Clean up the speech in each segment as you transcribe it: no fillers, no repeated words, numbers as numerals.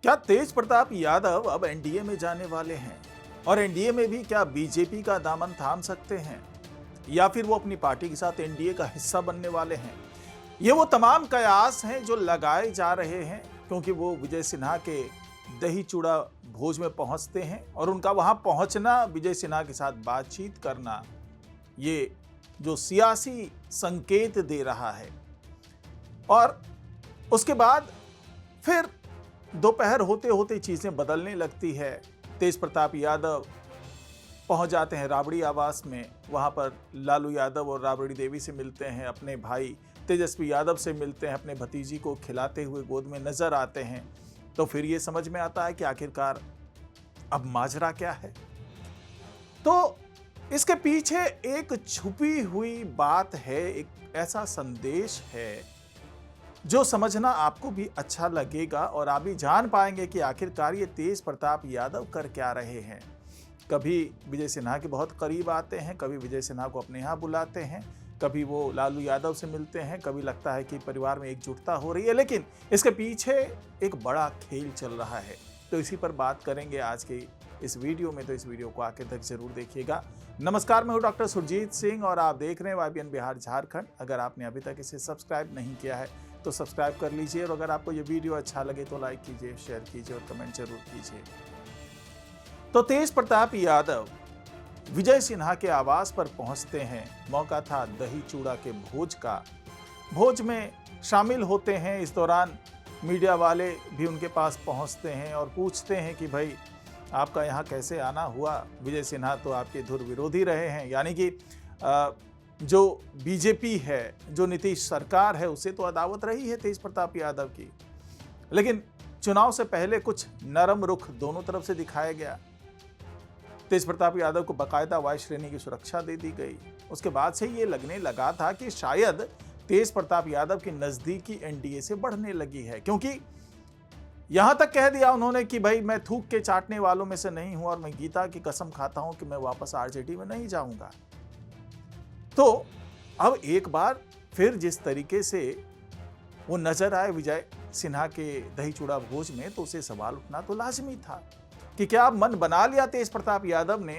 क्या तेज प्रताप यादव अब एनडीए में जाने वाले हैं? और एनडीए में भी क्या बीजेपी का दामन थाम सकते हैं, या फिर वो अपनी पार्टी के साथ एनडीए का हिस्सा बनने वाले हैं? ये वो तमाम कयास हैं जो लगाए जा रहे हैं, क्योंकि वो विजय सिन्हा के दही चूड़ा भोज में पहुंचते हैं और उनका वहां पहुंचना, विजय सिन्हा के साथ बातचीत करना, ये जो सियासी संकेत दे रहा है। और उसके बाद फिर दोपहर होते होते चीजें बदलने लगती है। तेज प्रताप यादव पहुंच जाते हैं राबड़ी आवास में, वहां पर लालू यादव और राबड़ी देवी से मिलते हैं, अपने भाई तेजस्वी यादव से मिलते हैं, अपने भतीजी को खिलाते हुए गोद में नजर आते हैं। तो फिर ये समझ में आता है कि आखिरकार अब माजरा क्या है। तो इसके पीछे एक छुपी हुई बात है, एक ऐसा संदेश है जो समझना आपको भी अच्छा लगेगा और आप भी जान पाएंगे कि आखिरकार ये तेज प्रताप यादव कर क्या रहे हैं। कभी विजय सिन्हा के बहुत करीब आते हैं, कभी विजय सिन्हा को अपने यहाँ बुलाते हैं, कभी वो लालू यादव से मिलते हैं, कभी लगता है कि परिवार में एकजुटता हो रही है, लेकिन इसके पीछे एक बड़ा खेल चल रहा है। तो इसी पर बात करेंगे आज की इस वीडियो में, तो इस वीडियो को आखिर तक जरूर देखिएगा। नमस्कार, मैं हूं डॉक्टर सुरजीत सिंह और आप देख रहे हैं YBN बिहार झारखंड। अगर आपने अभी तक इसे सब्सक्राइब नहीं किया है तो सब्सक्राइब कर लीजिए, और अगर आपको ये वीडियो अच्छा लगे तो लाइक कीजिए, शेयर कीजिए और कमेंट जरूर कीजिए। तो तेज प्रताप यादव विजय सिन्हा के आवास पर पहुंचते हैं। मौका था दही चूड़ा के भोज का। भोज में शामिल होते हैं। इस दौरान मीडिया वाले भी उनके पास पहुंचते हैं और पूछते हैं कि भाई आपका यहाँ कैसे आना हुआ। विजय सिन्हा तो आपके धुर विरोधी रहे हैं, यानी कि जो बीजेपी है, जो नीतीश सरकार है, उसे तो अदावत रही है तेज प्रताप यादव की। लेकिन चुनाव से पहले कुछ नरम रुख दोनों तरफ से दिखाया गया। तेज प्रताप यादव को बाकायदा वाई श्रेणी की सुरक्षा दे दी गई। उसके बाद से ये लगने लगा था कि शायद तेज प्रताप यादव की नजदीकी एनडीए से बढ़ने लगी है, क्योंकि यहां तक कह दिया उन्होंने कि भाई मैं थूक के चाटने वालों में से नहीं हूं और मैं गीता की कसम खाता हूं कि मैं वापस आरजेडी में नहीं जाऊंगा। तो अब एक बार फिर जिस तरीके से वो नजर आए विजय सिन्हा के दही चूड़ा भोज में, तो उसे सवाल उठना तो लाजमी था कि क्या अब मन बना लिया तेज प्रताप यादव ने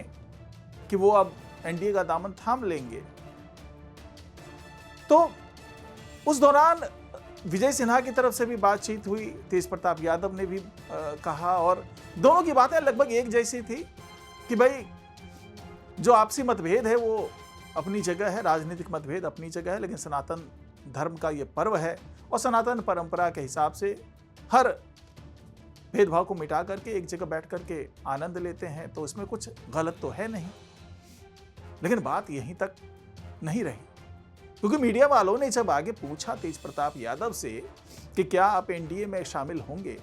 कि वो अब एनडीए का दामन थाम लेंगे। तो उस दौरान विजय सिन्हा की तरफ से भी बातचीत हुई, तेज प्रताप यादव ने भी कहा, और दोनों की बातें लगभग एक जैसी थी कि भाई जो आपसी मतभेद है वो अपनी जगह है, राजनीतिक मतभेद अपनी जगह है, लेकिन सनातन धर्म का ये पर्व है और सनातन परंपरा के हिसाब से हर भेदभाव को मिटा करके एक जगह बैठ करके आनंद लेते हैं, तो इसमें कुछ गलत तो है नहीं। लेकिन बात यहीं तक नहीं रही, क्योंकि मीडिया वालों ने जब आगे पूछा तेज प्रताप यादव से कि क्या आप एनडीए में शामिल होंगे,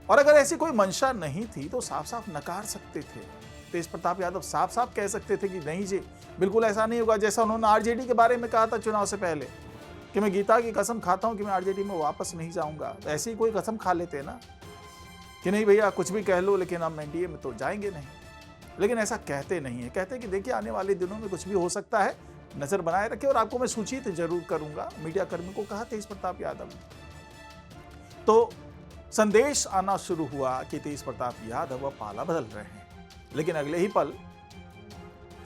और अगर ऐसी कोई मंशा नहीं थी तो साफ साफ नकार सकते थे। तेज प्रताप यादव साफ साफ कह सकते थे कि नहीं जी, बिल्कुल ऐसा नहीं होगा, जैसा उन्होंने आरजेडी के बारे में कहा था चुनाव से पहले कि मैं गीता की कसम खाता हूं कि मैं आरजेडी में वापस नहीं जाऊंगा। ऐसी कोई कसम खा लेते ना कि नहीं भैया कुछ भी कह लो, लेकिन हम एनडीए में तो जाएंगे नहीं। लेकिन ऐसा कहते नहीं है, कहते कि देखिए आने वाले दिनों में कुछ भी हो सकता है, नजर बनाए रखे और आपको मैं सूचित जरूर करूंगा, मीडिया कर्मी को कहा तेज प्रताप यादव ने। तो संदेश आना शुरू हुआ कि तेज प्रताप यादव अब पाला बदल रहे हैं। लेकिन अगले ही पल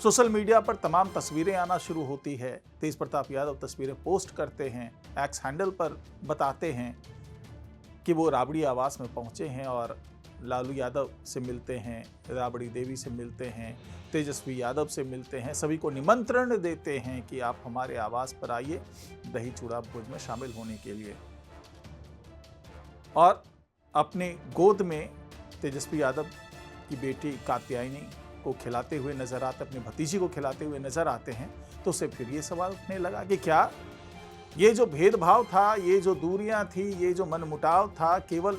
सोशल मीडिया पर तमाम तस्वीरें आना शुरू होती है। तेज प्रताप यादव तस्वीरें पोस्ट करते हैं, एक्स हैंडल पर बताते हैं कि वो राबड़ी आवास में पहुंचे हैं और लालू यादव से मिलते हैं, राबड़ी देवी से मिलते हैं, तेजस्वी यादव से मिलते हैं, सभी को निमंत्रण देते हैं कि आप हमारे आवास पर आइए दही चूड़ा भोज में शामिल होने के लिए। और अपने गोद में तेजस्वी यादव की बेटी कात्यायनी को खिलाते हुए नजर आते, अपने भतीजी को खिलाते हुए नजर आते हैं। तो उससे फिर ये सवाल उठने लगा कि क्या ये जो भेदभाव था, ये जो दूरियां थी, ये जो मनमुटाव था, केवल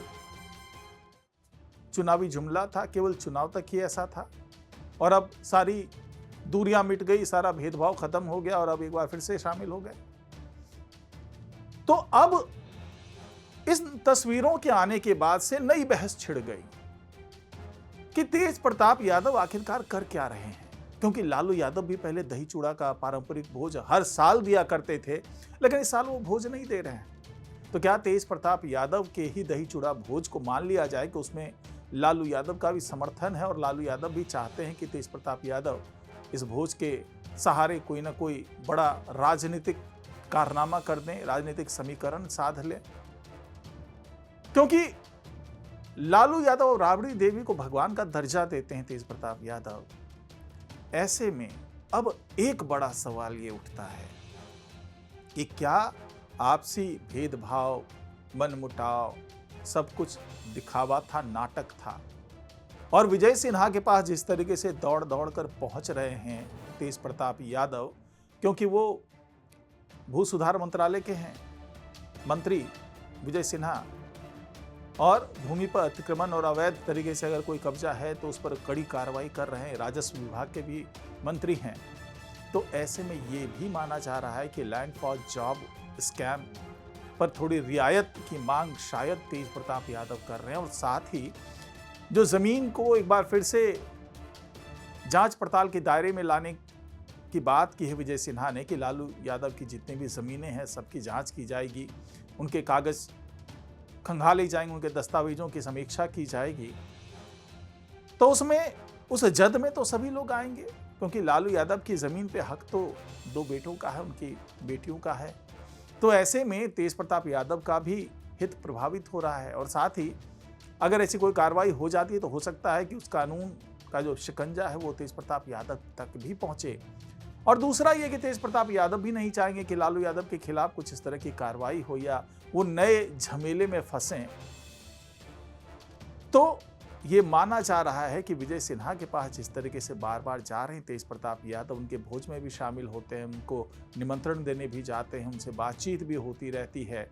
चुनावी जुमला था, केवल चुनाव तक ही ऐसा था, और अब सारी दूरियां मिट गई, सारा भेदभाव खत्म हो गया और अब एक बार फिर से शामिल हो गए। तो अब इस तस्वीरों के आने के बाद से नई बहस छिड़ गई कि तेज प्रताप यादव आखिरकार कर क्या रहे हैं, क्योंकि लालू यादव भी पहले दही चूड़ा का पारंपरिक भोज हर साल दिया करते थे, लेकिन इस साल वो भोज नहीं दे रहे हैं। तो क्या तेज प्रताप यादव के ही दही चूड़ा भोज को मान लिया जाए कि उसमें लालू यादव का भी समर्थन है और लालू यादव भी चाहते हैं कि तेज प्रताप यादव इस भोज के सहारे कोई ना कोई बड़ा राजनीतिक कारनामा कर दें, राजनीतिक समीकरण साध लें? क्योंकि लालू यादव और राबड़ी देवी को भगवान का दर्जा देते हैं तेज प्रताप यादव। ऐसे में अब एक बड़ा सवाल ये उठता है कि क्या आपसी भेदभाव, मनमुटाव सब कुछ दिखावा था, नाटक था? और विजय सिन्हा के पास जिस तरीके से दौड़ दौड़ कर पहुंच रहे हैं तेज प्रताप यादव, क्योंकि वो भू सुधार मंत्रालय के हैं मंत्री विजय सिन्हा, और भूमि पर अतिक्रमण और अवैध तरीके से अगर कोई कब्जा है तो उस पर कड़ी कार्रवाई कर रहे हैं, राजस्व विभाग के भी मंत्री हैं। तो ऐसे में ये भी माना जा रहा है कि लैंड फॉर जॉब स्कैम पर थोड़ी रियायत की मांग शायद तेज प्रताप यादव कर रहे हैं, और साथ ही जो जमीन को एक बार फिर से जांच पड़ताल के दायरे में लाने की बात की है विजय सिन्हा ने कि लालू यादव की जितनी भी जमीनें हैं सबकी जांच की जाएगी, उनके कागज खंगाले जाएंगे, उनके दस्तावेजों की समीक्षा की जाएगी। तो उसमें उस जद में तो सभी लोग आएंगे, क्योंकि लालू यादव की जमीन पे हक तो दो बेटों का है, उनकी बेटियों का है। तो ऐसे में तेज प्रताप यादव का भी हित प्रभावित हो रहा है, और साथ ही अगर ऐसी कोई कार्रवाई हो जाती है तो हो सकता है कि उस कानून का जो शिकंजा है वो तेज प्रताप यादव तक भी पहुंचे। और दूसरा ये कि तेज प्रताप यादव भी नहीं चाहेंगे कि लालू यादव के खिलाफ कुछ इस तरह की कार्रवाई हो या वो नए झमेले में फंसें। तो ये माना जा रहा है कि विजय सिन्हा के पास जिस तरीके से बार बार जा रहे हैं तेज प्रताप यादव, उनके भोज में भी शामिल होते हैं, उनको निमंत्रण देने भी जाते हैं, उनसे बातचीत भी होती रहती है,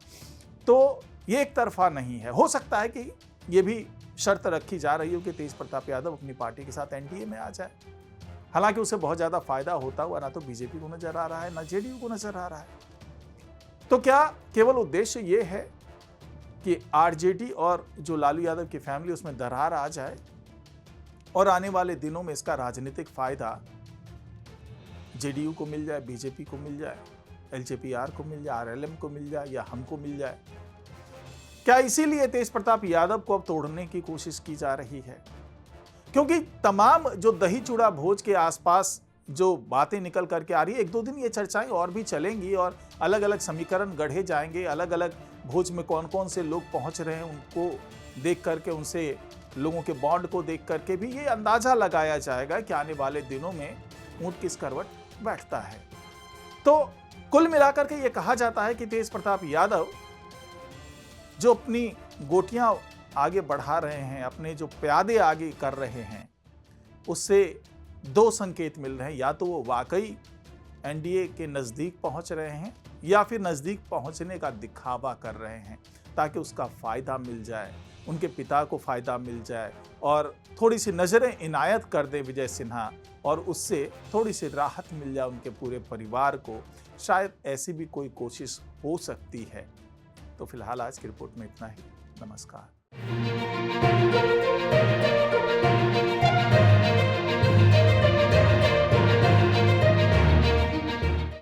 तो ये एक तरफा नहीं है। हो सकता है कि ये भी शर्त रखी जा रही हो कि तेज प्रताप यादव अपनी पार्टी के साथ एनडीए में आ जाए। हालांकि उसे बहुत ज्यादा फायदा होता हुआ ना तो बीजेपी को नजर आ रहा है, ना जेडीयू को नजर आ रहा है। तो क्या केवल उद्देश्य ये है कि आरजेडी और जो लालू यादव की फैमिली उसमें दरार आ जाए और आने वाले दिनों में इसका राजनीतिक फायदा जेडीयू को मिल जाए, बीजेपी को मिल जाए, एलजेपीआर को मिल जाए, आरएलएम को मिल जाए या हमको मिल जाए? क्या इसीलिए तेज प्रताप यादव को अब तोड़ने की कोशिश की जा रही है? क्योंकि तमाम जो दही चूड़ा भोज के आसपास जो बातें निकल करके आ रही है, एक दो दिन ये चर्चाएं और भी चलेंगी और अलग अलग समीकरण गढ़े जाएंगे, अलग अलग भोज में कौन कौन से लोग पहुंच रहे हैं उनको देख करके, उनसे लोगों के बॉन्ड को देख करके भी ये अंदाजा लगाया जाएगा कि आने वाले दिनों में ऊंट किस करवट बैठता है। तो कुल मिलाकर के ये कहा जाता है कि तेज प्रताप यादव जो अपनी गोटियां आगे बढ़ा रहे हैं, अपने जो प्यादे आगे कर रहे हैं, उससे दो संकेत मिल रहे हैं। या तो वो वाकई एनडीए के नज़दीक पहुंच रहे हैं या फिर नज़दीक पहुंचने का दिखावा कर रहे हैं ताकि उसका फ़ायदा मिल जाए, उनके पिता को फ़ायदा मिल जाए और थोड़ी सी नज़रें इनायत कर दे विजय सिन्हा और उससे थोड़ी सी राहत मिल जाए उनके पूरे परिवार को। शायद ऐसी भी कोई कोशिश हो सकती है। तो फिलहाल आज की रिपोर्ट में इतना ही। नमस्कार।